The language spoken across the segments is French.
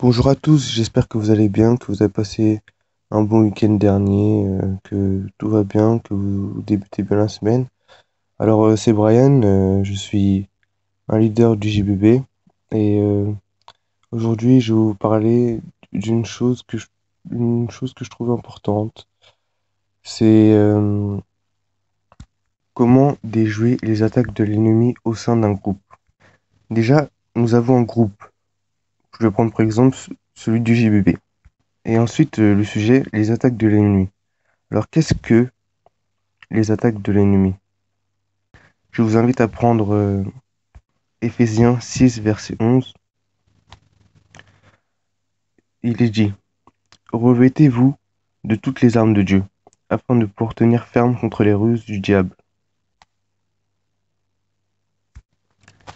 Bonjour à tous, j'espère que vous allez bien, que vous avez passé un bon week-end dernier, que tout va bien, que vous débutez bien la semaine. Alors, c'est Brian, je suis un leader du JBB et aujourd'hui je vais vous parler d'une chose une chose que je trouve importante. C'est comment déjouer les attaques de l'ennemi au sein d'un groupe. Déjà, nous avons un groupe. Je vais prendre par exemple celui du JBB. Et ensuite, le sujet, les attaques de l'ennemi. Alors, qu'est-ce que les attaques de l'ennemi? Je vous invite à prendre Éphésiens 6, verset 11. Il est dit, revêtez-vous de toutes les armes de Dieu, afin de pouvoir tenir ferme contre les ruses du diable.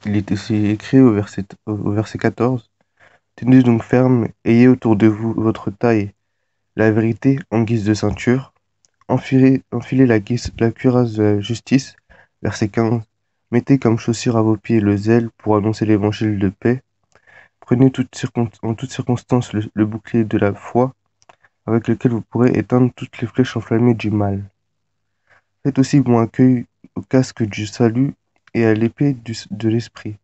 Il est aussi écrit au verset 14, tenez donc ferme, ayez autour de vous votre taille, la vérité en guise de ceinture, enfilez la cuirasse de la justice, verset 15, mettez comme chaussure à vos pieds le zèle pour annoncer l'évangile de paix. Prenez en toutes circonstances le bouclier de la foi, avec lequel vous pourrez éteindre toutes les flèches enflammées du mal. Faites aussi bon accueil au casque du salut et à l'épée de l'esprit,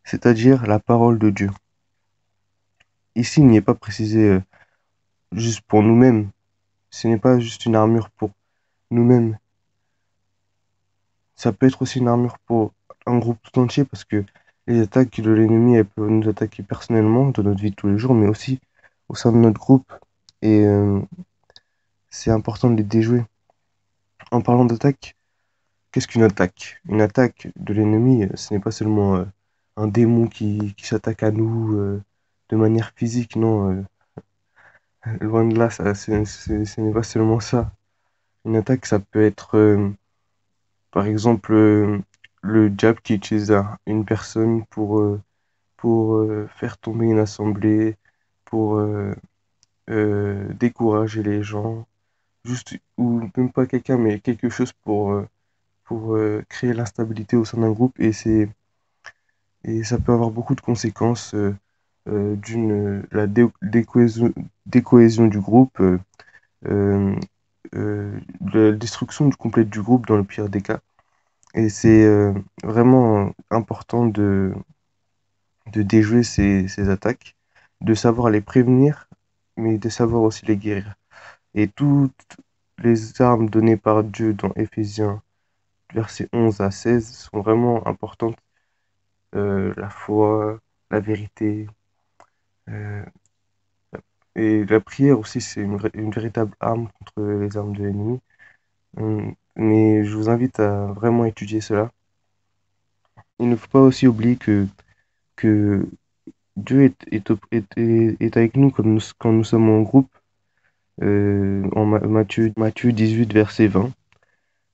c'est-à-dire la parole de Dieu. Ici, il n'y est pas précisé juste pour nous-mêmes. Ce n'est pas juste une armure pour nous-mêmes. Ça peut être aussi une armure pour un groupe tout entier parce que les attaques de l'ennemi, elles peuvent nous attaquer personnellement dans notre vie de tous les jours, mais aussi au sein de notre groupe. Et c'est important de les déjouer. En parlant d'attaque, qu'est-ce qu'une attaque? Une attaque de l'ennemi, ce n'est pas seulement un démon qui s'attaque à nous de manière physique, non. Loin de là, ce n'est pas seulement ça. Une attaque, ça peut être, par exemple, le diable qui utilise une personne pour faire tomber une assemblée, pour décourager les gens, juste, ou même pas quelqu'un, mais quelque chose pour créer l'instabilité au sein d'un groupe et ça peut avoir beaucoup de conséquences décohésion du groupe, euh, la destruction complète du groupe dans le pire des cas. Et c'est vraiment important de déjouer ces attaques, de savoir les prévenir, mais de savoir aussi les guérir. Et toutes les armes données par Dieu dans Éphésiens, versets 11 à 16, sont vraiment importantes. La foi, la vérité. euh, et la prière aussi, c'est une véritable arme contre les armes de l'ennemi. Mais je vous invite à vraiment étudier cela. Il ne faut pas aussi oublier que Dieu est avec nous quand nous sommes en groupe. Matthieu 18, verset 20,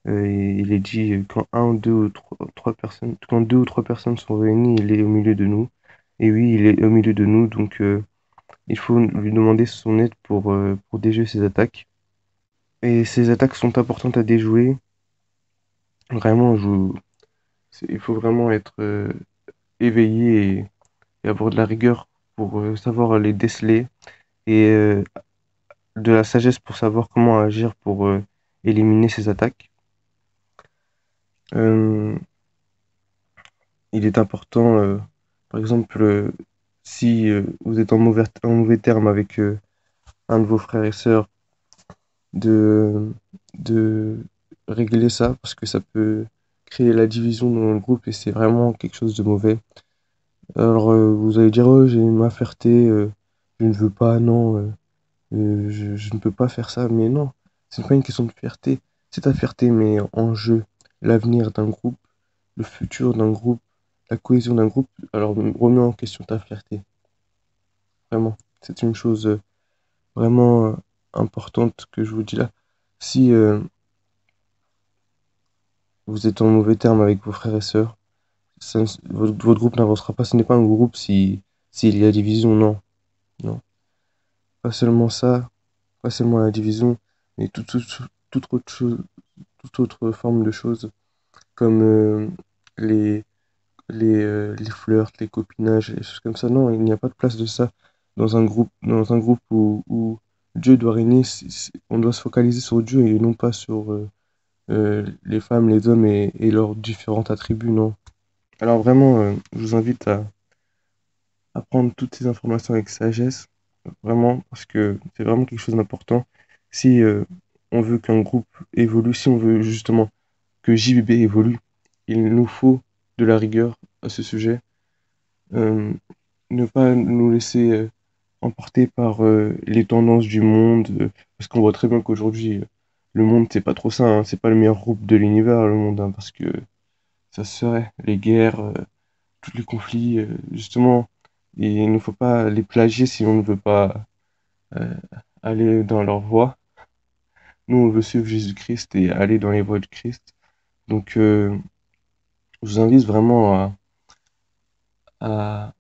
il est dit quand un, deux ou trois personnes, quand deux ou trois personnes sont réunies, il est au milieu de nous. Et oui, il est au milieu de nous, donc il faut lui demander son aide pour déjouer ses attaques. Et ces attaques sont importantes à déjouer. Vraiment, il faut vraiment être éveillé et avoir de la rigueur pour savoir les déceler et de la sagesse pour savoir comment agir pour éliminer ces attaques. Euh, il est important, par exemple, si vous êtes en mauvais terme avec un de vos frères et sœurs, de, de régler ça parce que ça peut créer la division dans le groupe et c'est vraiment quelque chose de mauvais. Alors vous allez dire, oh, j'ai ma fierté, je ne veux pas, non, je ne peux pas faire ça, mais non, c'est pas une question de fierté, c'est ta fierté, mais en jeu, l'avenir d'un groupe, le futur d'un groupe, la cohésion d'un groupe, alors remets en question ta fierté, vraiment. C'est une chose vraiment importante que je vous dis là. Si vous êtes en mauvais terme avec vos frères et sœurs, votre groupe n'avancera pas. Ce n'est pas un groupe s'il y a division, non. Non. Pas seulement ça, pas seulement la division, mais toute autre chose, toute autre forme de choses, comme les, les flirts, les copinages, les choses comme ça. Non, il n'y a pas de place de ça. dans un groupe où Dieu doit régner, on doit se focaliser sur Dieu et non pas sur les femmes, les hommes et leurs différents attributs, non. Alors vraiment, je vous invite à prendre toutes ces informations avec sagesse, vraiment, parce que c'est vraiment quelque chose d'important. Si on veut qu'un groupe évolue, si on veut justement que JBB évolue, il nous faut de la rigueur à ce sujet. Euh, Ne pas nous laisser emporter par les tendances du monde, parce qu'on voit très bien qu'aujourd'hui, le monde, c'est pas trop ça, hein, c'est pas le meilleur groupe de l'univers, le monde, hein, parce que ça serait les guerres, tous les conflits, justement, et il ne faut pas les plagier si on ne veut pas euh, aller dans leur voie. Nous, on veut suivre Jésus-Christ et aller dans les voies de Christ. Donc, je vous invite vraiment à,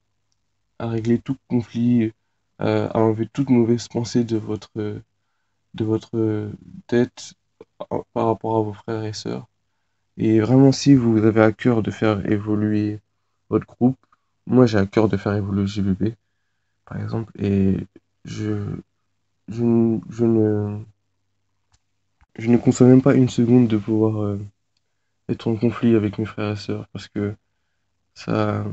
à régler tout conflit, à enlever toute mauvaise pensée de votre tête par rapport à vos frères et sœurs. Et vraiment, si vous avez à cœur de faire évoluer votre groupe, moi j'ai à cœur de faire évoluer JVB, par exemple, et je, je je ne conçois même pas une seconde de pouvoir être en conflit avec mes frères et sœurs, parce que ça,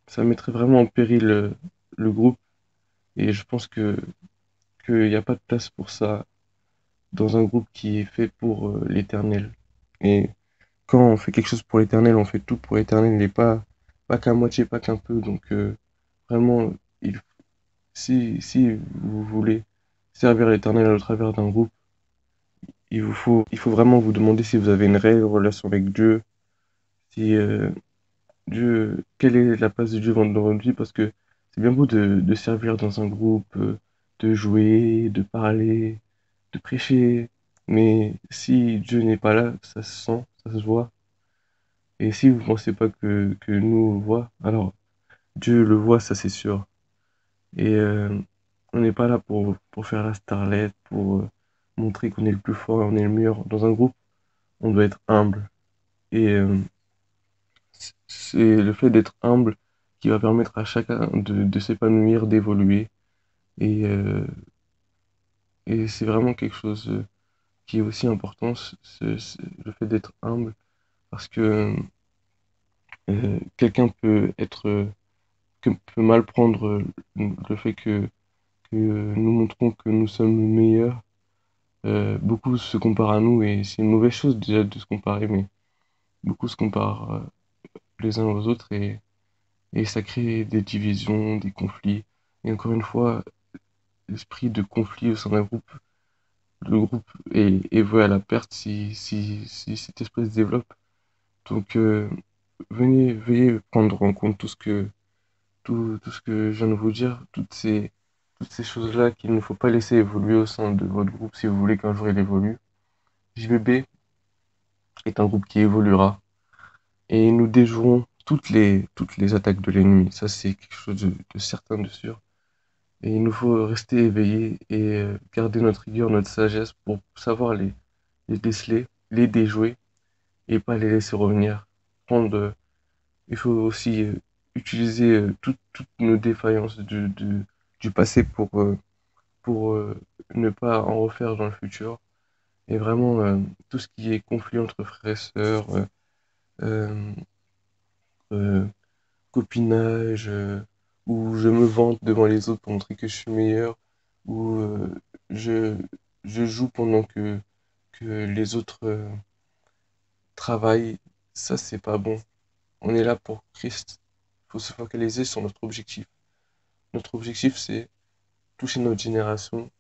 ça mettrait vraiment en péril le groupe, et je pense qu'il n'y a pas de place pour ça dans un groupe qui est fait pour l'éternel. Et quand on fait quelque chose pour l'éternel, on fait tout pour l'éternel et pas qu'à moitié, pas qu'un peu. Donc vraiment, il, si vous voulez servir l'éternel au travers d'un groupe, il faut vraiment vous demander si vous avez une réelle relation avec Dieu, si Dieu, quelle est la place de Dieu dans votre vie, parce que c'est bien beau de servir dans un groupe, de jouer, de parler, de prêcher, mais si Dieu n'est pas là, ça se sent, ça se voit. Et si vous pensez pas que nous on le voit, alors Dieu le voit, ça c'est sûr. Et on n'est pas là pour faire la starlette, pour montrer qu'on est le plus fort, on est le meilleur. Dans un groupe, on doit être humble. Et c'est le fait d'être humble qui va permettre à chacun de s'épanouir, d'évoluer. Et, et c'est vraiment quelque chose qui est aussi important, le fait d'être humble, parce que quelqu'un peut être, peut mal prendre le fait que nous montrons que nous sommes meilleurs. Beaucoup se comparent à nous et c'est une mauvaise chose déjà de se comparer, mais beaucoup se comparent les uns aux autres et ça crée des divisions, des conflits. Et encore une fois, l'esprit de conflit au sein d'un groupe, le groupe est voué à la perte si cet esprit se développe. Donc, veuillez prendre en compte tout ce que je viens de vous dire, toutes ces choses-là qu'il ne faut pas laisser évoluer au sein de votre groupe si vous voulez qu'un jour il évolue. JBB est un groupe qui évoluera et nous déjouerons toutes les attaques de l'ennemi. Ça, c'est quelque chose de certain, de sûr. Et il nous faut rester éveillés et garder notre rigueur, notre sagesse pour savoir les déceler, les déjouer et pas les laisser revenir. Prendre, il faut aussi utiliser toutes nos défaillances du passé pour ne pas en refaire dans le futur. Et vraiment, tout ce qui est conflit entre frères et sœurs, euh, euh, copinage, où je me vante devant les autres pour montrer que je suis meilleur, où je, je joue pendant que les autres travaillent, ça c'est pas bon. On est là pour Christ. Il faut se focaliser sur notre objectif. Notre objectif c'est toucher notre génération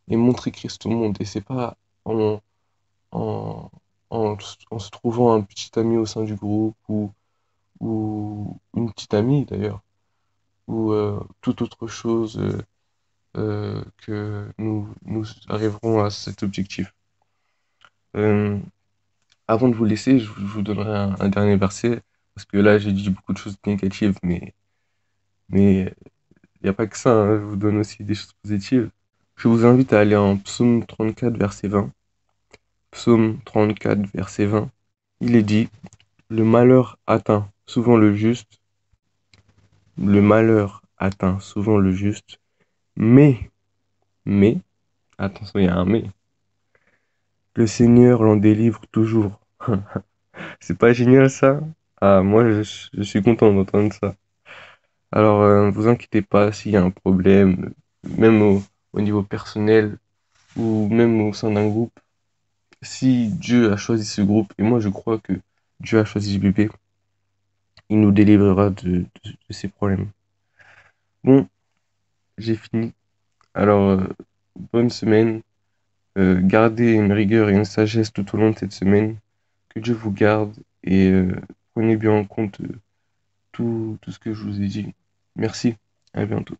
et montrer Christ au monde. Et c'est pas en, en, en se trouvant un petit ami au sein du groupe ou une petite amie d'ailleurs, ou toute autre chose que nous arriverons à cet objectif. Euh, Avant de vous laisser, je vous donnerai un dernier verset, parce que là j'ai dit beaucoup de choses négatives, mais il n'y a pas que ça, hein, je vous donne aussi des choses positives. Je vous invite à aller en Psaume 34, verset 20. Psaume 34, verset 20. Il est dit, le malheur atteint souvent le juste, le malheur atteint souvent le juste, mais, attention, il y a un mais, le Seigneur l'en délivre toujours. C'est pas génial ça? Ah, moi je suis content d'entendre ça. Alors, vous inquiétez pas s'il y a un problème, même au niveau personnel ou même au sein d'un groupe. Si Dieu a choisi ce groupe, et moi je crois que Dieu a choisi JBP, il nous délivrera de ces problèmes. Bon, j'ai fini. Alors, bonne semaine. Gardez une rigueur et une sagesse tout au long de cette semaine. Que Dieu vous garde et prenez bien en compte tout ce que je vous ai dit. Merci. À bientôt.